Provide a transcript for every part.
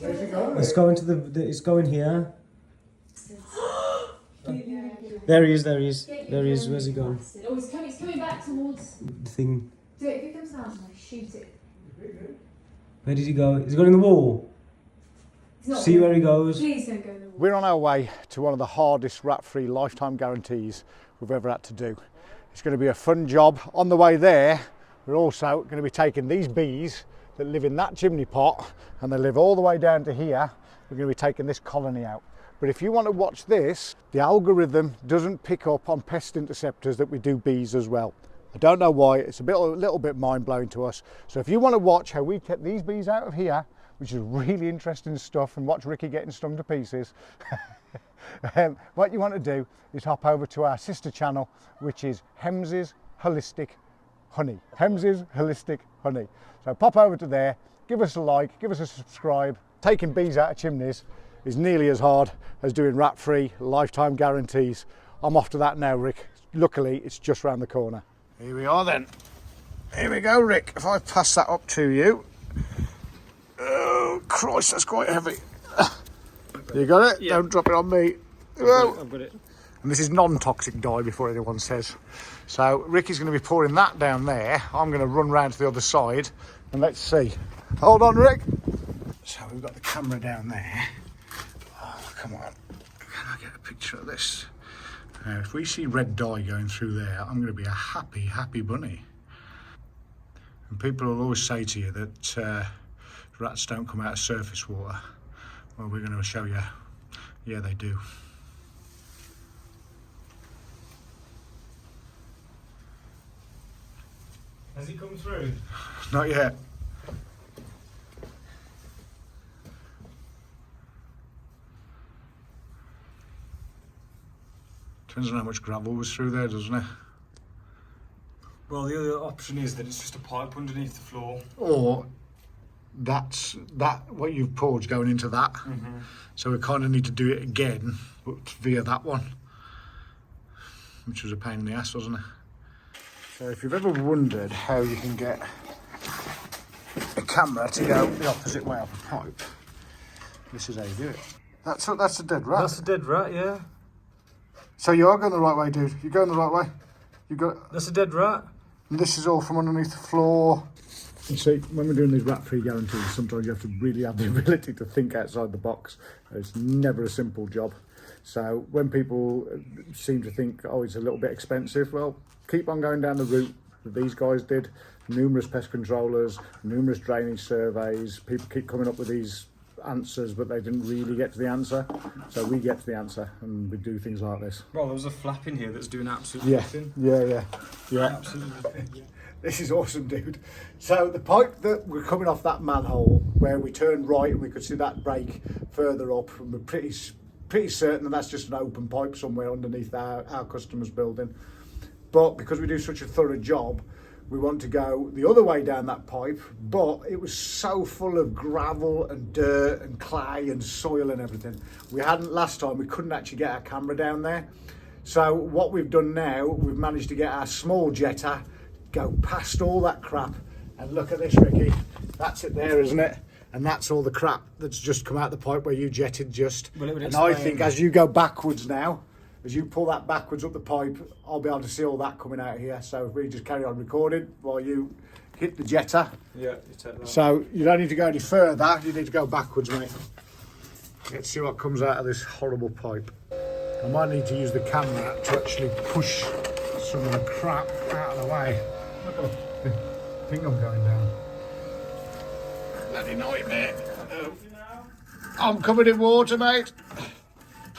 Where's it going? It's going to it's going here. There he is, there he is. There he is. Where's he going? Oh, it's coming back towards The thing. Do it. If it comes down, shoot it. Where did he go? Is he going in the wall? See where he goes. Please don't go in the wall. We're on our way to one of the hardest rat-free lifetime guarantees we've ever had to do. It's going to be a fun job. On the way there, we're also going to be taking these bees that live in that chimney pot, and they live all the way down to here. We're going to be taking this colony out. But if you want to watch this, the algorithm doesn't pick up on pest interceptors that we do bees as well. I don't know why, it's a little bit mind-blowing to us. So if you want to watch how we kept these bees out of here, which is really interesting stuff, and watch Ricky getting stung to pieces, what you want to do is hop over to our sister channel, which is Hems's Holistic Honey. Hems's Holistic Honey. So pop over to there, give us a like, give us a subscribe. Taking bees out of chimneys is nearly as hard as doing rat-free lifetime guarantees. I'm off to that now, Rick. Luckily, it's just round the corner. Here we are then. Here we go, Rick. If I pass that up to you. Oh, Christ, that's quite heavy. You got it? Yeah. Don't drop it on me. I've got it. And this is non-toxic dye, before anyone says. So Ricky's going to be pouring that down there. I'm going to run round to the other side and let's see. Hold on, Rick. So we've got the camera down there. Oh, come on. Can I get a picture of this? Now, if we see red dye going through there, I'm going to be a happy, happy bunny. And people will always say to you that rats don't come out of surface water. Well, we're going to show you. Yeah, they do. Has he come through? Not yet. Depends on how much gravel was through there, doesn't it? Well, the other option is that it's just a pipe underneath the floor. Or what you've poured's going into that. Mm-hmm. So we kind of need to do it again, but via that one. Which was a pain in the ass, wasn't it? So if you've ever wondered how you can get a camera to go the opposite way up a pipe, this is how you do it. That's a dead rat. That's a dead rat, yeah. So you are going the right way, dude. You're going the right way. That's a dead rat. And this is all from underneath the floor. You see, when we're doing these rat-free guarantees, sometimes you have to really have the ability to think outside the box. It's never a simple job. So when people seem to think, oh, it's a little bit expensive, well, keep on going down the route that these guys did. Numerous pest controllers, numerous drainage surveys. People keep coming up with these answers, but they didn't really get to the answer. So we get to the answer and we do things like this. Well, there was a flap in here that's doing absolutely nothing. Yeah. Absolutely nothing. This is awesome, dude. So the pipe that we're coming off that manhole, where we turned right and we could see that break further up, and we're pretty certain that that's just an open pipe somewhere underneath our customer's building. But because we do such a thorough job, we want to go the other way down that pipe, but it was so full of gravel and dirt and clay and soil and everything. Last time we couldn't actually get our camera down there. So what we've done now, we've managed to get our small jetter, go past all that crap, and look at this, Ricky. That's it there, isn't it? And that's all the crap that's just come out the pipe where you jetted just. Well, it would and I think as you go backwards now, as you pull that backwards up the pipe, I'll be able to see all that coming out here. So if we just carry on recording while you hit the jetter. Yeah, you take that. So you don't need to go any further, you need to go backwards, mate. Let's see what comes out of this horrible pipe. I might need to use the camera to actually push some of the crap out of the way. Look at the thing I'm going down. Bloody nightmare. I'm covered in water, mate.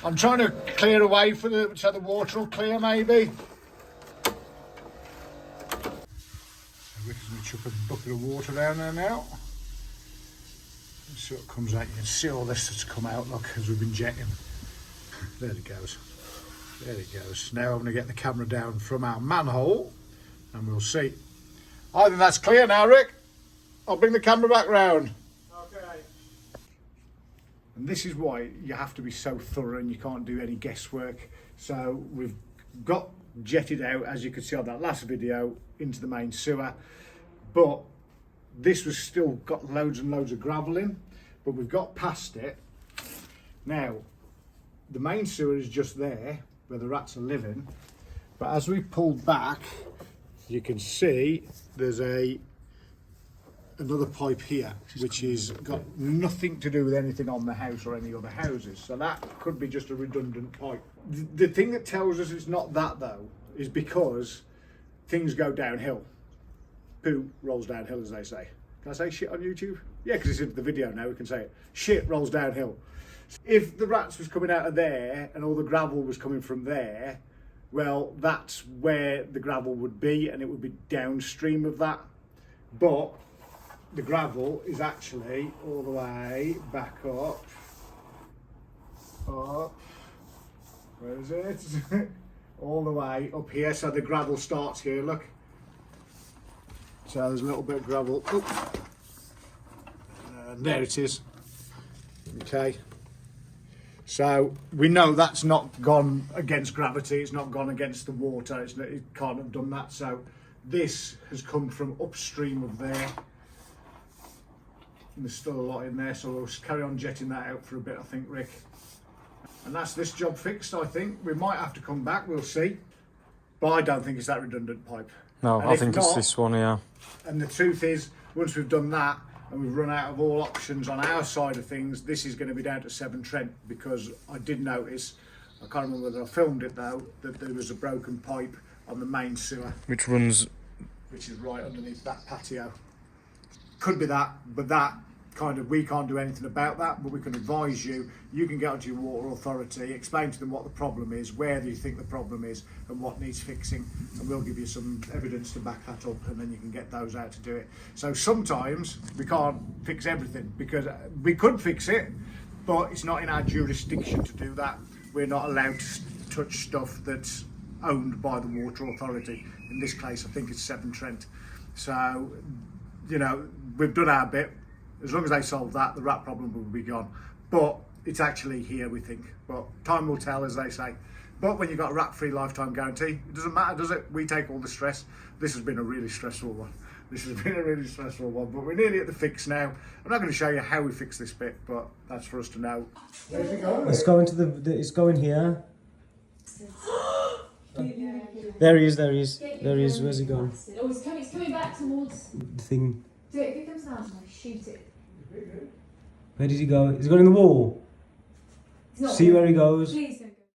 I'm trying to clear away so the water will clear, maybe. Ricky's going to chuck a bucket of water down there now. Let's see what comes out. You can see all this that's come out, look, as we've been jetting. There it goes. There it goes. Now I'm going to get the camera down from our manhole and we'll see. I think that's clear now, Rick. I'll bring the camera back round. Okay. And this is why you have to be so thorough and you can't do any guesswork. So we've got jetted out, as you could see on that last video, into the main sewer. But this was still got loads and loads of gravel in. but we've got past it. Now, the main sewer is just there, where the rats are living, but as we pulled back, you can see there's another pipe here, which has got nothing to do with anything on the house or any other houses, so that could be just a redundant pipe. The thing that tells us it's not that, though, is because things go downhill. Poo rolls downhill, as they say. Can I say shit on YouTube? Yeah, because it's in the video now, we can say it. Shit rolls downhill. If the rats was coming out of there and all the gravel was coming from there, well, that's where the gravel would be, and it would be downstream of that. But the gravel is actually all the way back up. Where is it? All the way up here. So the gravel starts here, look. So there's a little bit of gravel. And there it is. Okay. So we know that's not gone against gravity, it's not gone against the water, it can't have done that. So this has come from upstream of there. And there's still a lot in there, so we'll carry on jetting that out for a bit, I think, Rick. And that's this job fixed, I think. We might have to come back, we'll see. But I don't think it's that redundant pipe. No, And I if think it's not, this one here. And the truth is, once we've done that, and we've run out of all options on our side of things, this is going to be down to Severn Trent, because I did notice, I can't remember whether I filmed it though, that there was a broken pipe on the main sewer. Which Which is right underneath that patio. Could be that, but that kind of, we can't do anything about that, but we can advise you. You can get onto your water authority, explain to them what the problem is, where do you think the problem is, and what needs fixing, and we'll give you some evidence to back that up, and then you can get those out to do it. So sometimes we can't fix everything, because we could fix it, but it's not in our jurisdiction to do that. We're not allowed to touch stuff that's owned by the water authority. In this case, I think it's Severn Trent. So, you know, we've done our bit. As long as they solve that, the rat problem will be gone. But it's actually here, we think. But time will tell, as they say. But when you've got a rat-free lifetime guarantee, it doesn't matter, does it? We take all the stress. This has been a really stressful one. But we're nearly at the fix now. I'm not going to show you how we fix this bit, but that's for us to know. Where's it going? It's going to it's going here. There he is. Where's he going? Oh, it's coming back towards The thing. do it. If it comes down, I'm gonna shoot it. Where did he go? He's going in the wall. He's not See where he goes. Please